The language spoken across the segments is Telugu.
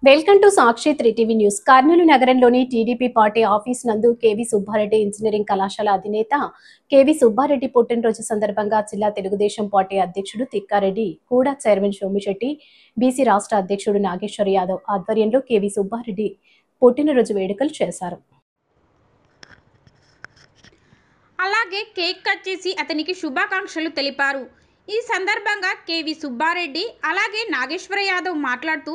Welcome to Sakshi 3 news. Kurnool నగరంలోని టీడీపీ పార్టీ ఆఫీస్ నందు కేవీ సుబ్బారెడ్డి ఇంజనీరింగ్ కళాశాల అధినేత కేవీ సుబ్బారెడ్డి పుట్టినరోజు సందర్భంగా జిల్లా తెలుగుదేశం పార్టీ అధ్యక్షుడు తిక్కారెడ్డి, కూడా చైర్మన్ సోమిశెట్టి, బీసీ రాష్ట్ర అధ్యక్షుడు నాగేశ్వర్ యాదవ్ ఆధ్వర్యంలో కేవీ సుబ్బారెడ్డి పుట్టినరోజు వేడుకలు చేశారు. అలాగే కేక్ కట్ చేసి అతనికి శుభాకాంక్షలు తెలిపారు. ఈ సందర్భంగా కేవీ సుబ్బారెడ్డి అలాగే నాగేశ్వర యాదవ్ మాట్లాడుతూ,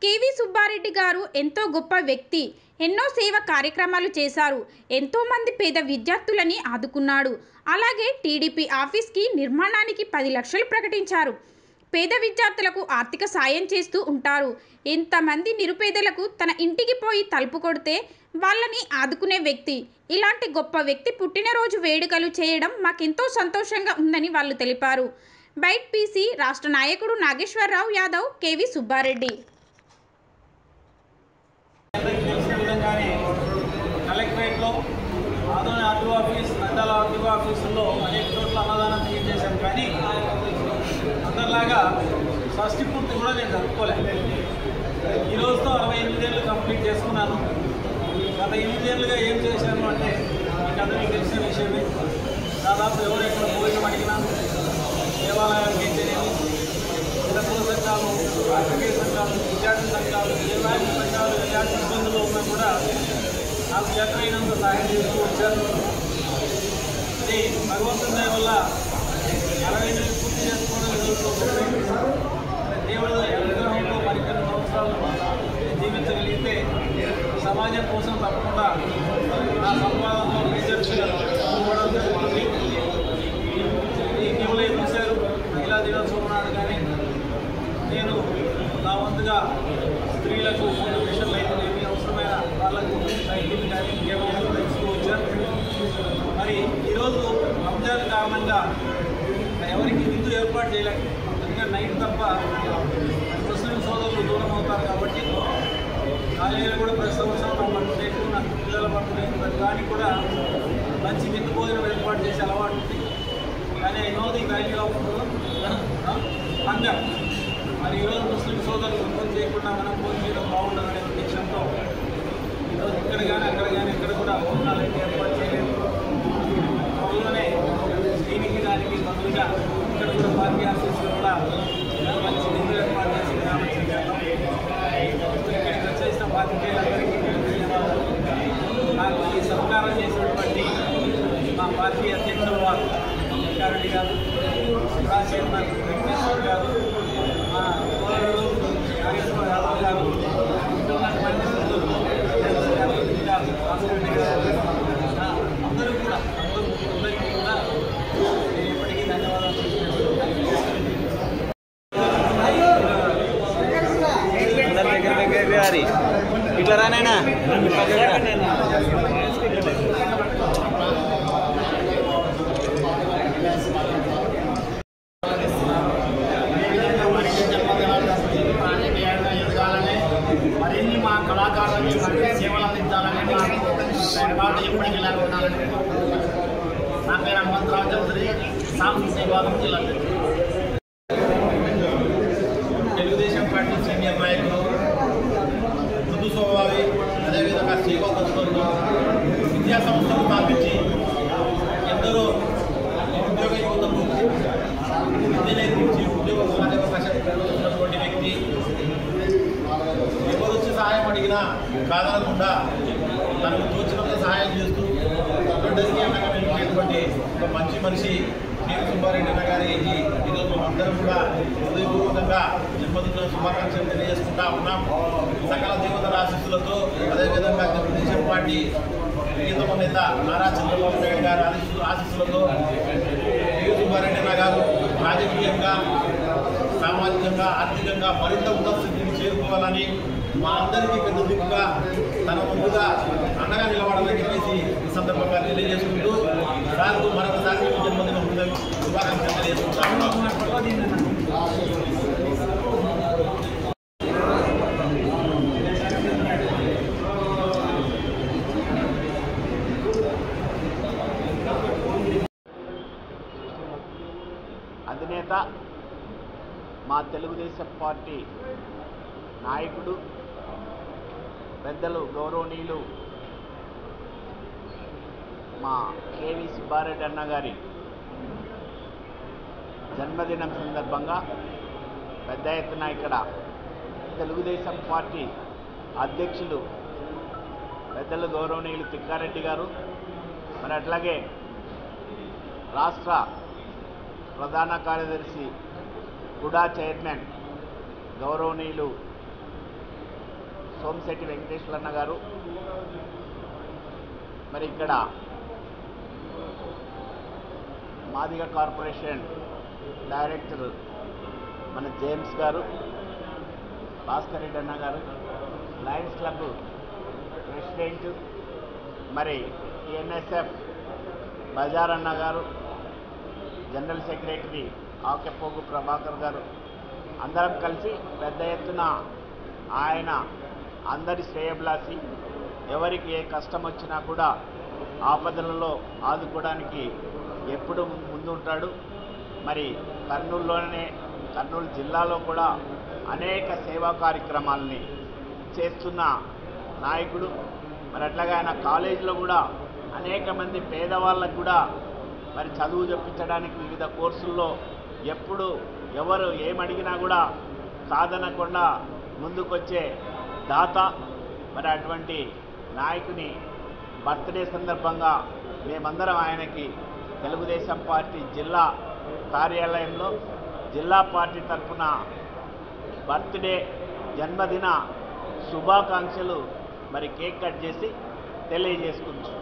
కేవీ సుబ్బారెడ్డి గారు ఎంతో గొప్ప వ్యక్తి, ఎన్నో సేవ కార్యక్రమాలు చేశారు, ఎంతోమంది పేద విద్యార్థులని ఆదుకున్నాడు. అలాగే టీడీపీ ఆఫీస్కి నిర్మాణానికి 10 లక్షలు ప్రకటించారు. పేద విద్యార్థులకు ఆర్థిక సాయం చేస్తూ ఉంటారు. ఎంతమంది నిరుపేదలకు తన ఇంటికి పోయి తలుపు కొడితే వాళ్ళని ఆదుకునే వ్యక్తి. ఇలాంటి గొప్ప వ్యక్తి పుట్టినరోజు వేడుకలు చేయడం మాకెంతో సంతోషంగా ఉందని వాళ్ళు తెలిపారు. బైట్ పీసీ రాష్ట్ర నాయకుడు నాగేశ్వరరావు యాదవ్, కేవీ సుబ్బారెడ్డి. కలెక్టరేట్లో Adoni RTO office, Nandyal RTO ఆఫీసుల్లో అనేక చోట్ల అన్నదానం చేశాను. కానీ అందరిలాగా షష్ఠి పూర్తి కూడా నేను జరుపుకోలేదు. ఈ రోజుతో 68 ఏళ్ళు కంప్లీట్ చేసుకున్నాను. గత 8 ఏళ్ళుగా ఏం చేశాను అంటే మీకు అందరికీ తెలిసిన విషయమే. దాదాపు ఎవరు ఎక్కడ భోజనం అడిగినా, దేవాలయానికి తెలియని ఇతర సంఘాలు, రాజకీయ సంఘాలు, విద్యార్థి సంఘాలు, దేవాలయ సంఘాలు ఎలాంటి ఇబ్బందులు ఉన్నా కూడా నాకు చేతనైనంత సహాయం చేస్తూ వచ్చారు. అది భగవంతుని దయ వల్ల 60 ఏళ్ళు పూర్తి చేసుకోవడం దేవుడు అనుగ్రహంలో మరికొన్ని సంవత్సరాలు జీవించగలిగితే సమాజం కోసం తప్పకుండా నా సంపాదనలో రీసెర్చ్గా ఇవ్వడం జరుగుతుంది. ఇటీవలే చూశారు మహిళా దినోత్సవం నాడు. కానీ నేను నా వంతుగా స్త్రీలకు మిషన్లు అయితే ఏమీ అవసరమైన వాళ్ళకు సైకిల్ కానీ ఇంకేమైనా ఇస్తూ వచ్చారు. మరి ఈరోజు రంజాన్ కారణంగా ఎవరికి విందు ఏర్పాటు చేయలేక, అందుకని నైట్ తప్ప ముస్లిం సోదరులు దూరం అవుతారు. కాబట్టి కాలేజీలో కూడా ప్రతి సంవత్సరం నా బర్త్డే, నా పిల్లల బర్త్డే, దానికి కూడా మంచి విందు భోజనం ఏర్పాటు చేసే అలవాటు ఉంది. కానీ I know the value of hunger. మరి ఈరోజు ముస్లిం సోదరులు ఫోన్ చేయకుండా మనం ఫోన్ చేయడం బాగుండదనే ఉద్దేశంతో ఈరోజు ఇక్కడ కానీ అక్కడ కానీ ఎక్కడ కూడా భోజనాలు అయితే ఏర్పాటు చేయలేదు. త్వరలోనే దీనికి దానికి బదులుగా ఇక్కడ కూడా పార్టీ ఆఫీసులో కూడా మంచి నిధులు ఏర్పాటు చేసి గ్రామం ఇక్కడికి వచ్చేసిన పార్టీలందరికీ ధన్యవాదాలు. నాకు ఈ సహకారం చేసినటువంటి మా పార్టీ అధ్యక్షుల వారు తిక్కారెడ్డి గారు, చైర్మన్ వెంకటేశ్వర్ గారు, మా సోదరుడు నాగేశ్వర యాదవ్ గారు, ఉన్నటువంటి సభ్యులు భాస్కరెడ్డి గారు, అందరూ కూడా అందరికీ కూడా నేను ఎప్పటికీ ధన్యవాదాలు ఇట్లా రానైనా మరిన్ని మా కళాకారులకి సేవలు అందించాలని పాటు ఎప్పటికీ లేకుండాలని నా పేరు హనుమంతరావు చౌదరి, సాంస్కృతిక విభాగం జిల్లా. తెలుగుదేశం పార్టీ సీనియర్ నాయకులు, మృదు స్వభావి, అదేవిధంగా శ్రీకాకుళంలో విద్యా సంస్థలు స్థాపించి ఎందరో నిరుద్యోగ యువతకు విద్య నేర్పించి ఉద్యోగ అవకాశం ఉన్నటువంటి వ్యక్తి. ఎవరు వచ్చి సహాయం అడిగినా కాదనకుండా తనకు తోచినంత సహాయం చేస్తూ అందరికీ అండగా నిలిచేటువంటి ఒక మంచి మనిషి కేవీ సుబ్బారెడ్డి అన్న గారికి ఈరోజు అందరం కూడా హృదయపూర్వకంగా జన్మదిన శుభాకాంక్షలు తెలియజేసుకుంటా ఉన్నాం. సకల దేవతల ఆశీస్సులతో, అదేవిధంగా తెలుగుదేశం పార్టీ ప్రియతమ నేత నారా చంద్రబాబు నాయుడు గారి ఆశీస్సులతో కేవీ సుబ్బారెడ్డి అన్న గారు రాజకీయంగా, సామాజికంగా, ఆర్థికంగా మరింత ఉన్నత స్థితిని చేరుకోవాలని, మా అందరికీ పెద్ద దిక్కుగా తన ముందుగా అండగా నిలబడాలని చెప్పేసి ఈ సందర్భంగా తెలియజేసుకుంటూ సార్కు మరొకసారి జన్మదిన శుభాకాంక్షలు తెలియజేసుకుంటా ఉన్నాం. అధినేత మా తెలుగుదేశం పార్టీ నాయకుడు పెద్దలు గౌరవనీయులు మా కేవి సుబ్బారెడ్డి అన్న గారి జన్మదినం సందర్భంగా పెద్ద ఎత్తున ఇక్కడ తెలుగుదేశం పార్టీ అధ్యక్షులు పెద్దలు గౌరవనీయులు తిక్కారెడ్డి గారు, మరి అట్లాగే రాష్ట్ర ప్రధాన కార్యదర్శి కుడా చైర్మన్ గౌరవనీయులు సోమిశెట్టి వెంకటేశ్వరన్న గారు, మరి ఇక్కడ మాదిగ కార్పొరేషన్ డైరెక్టర్ మన జేమ్స్ గారు, భాస్కర్ రెడ్డి అన్న గారు, లయన్స్ క్లబ్ ప్రెసిడెంట్, మరి ఎన్ఎస్ఎఫ్ బజార్ అన్న గారు, జనరల్ సెక్రటరీ ఆకెపోగు ప్రభాకర్ గారు, అందరం కలిసి పెద్ద ఎత్తున ఆయన అందరి శ్రేయభిలాషి, ఎవరికి ఏ కష్టం వచ్చినా కూడా ఆపదలలో ఆదుకోవడానికి ఎప్పుడు ముందుంటాడు. మరి కర్నూలు జిల్లాలో కూడా అనేక సేవా కార్యక్రమాలని చేస్తున్న నాయకుడు. మరి అట్లాగే ఆయన కాలేజీలో కూడా అనేక మంది పేదవాళ్ళకు కూడా మరి చదువు చెప్పించడానికి వివిధ కోర్సుల్లో ఎప్పుడు ఎవరు ఏమడిగినా కూడా కాదనకుండా ముందుకొచ్చే దాత. మరి అటువంటి నాయకుని బర్త్డే సందర్భంగా మేమందరం ఆయనకి తెలుగుదేశం పార్టీ జిల్లా కార్యాలయంలో జిల్లా పార్టీ తరఫున బర్త్డే జన్మదిన శుభాకాంక్షలు మరి కేక్ కట్ చేసి తెలియజేసుకుంటున్నాం.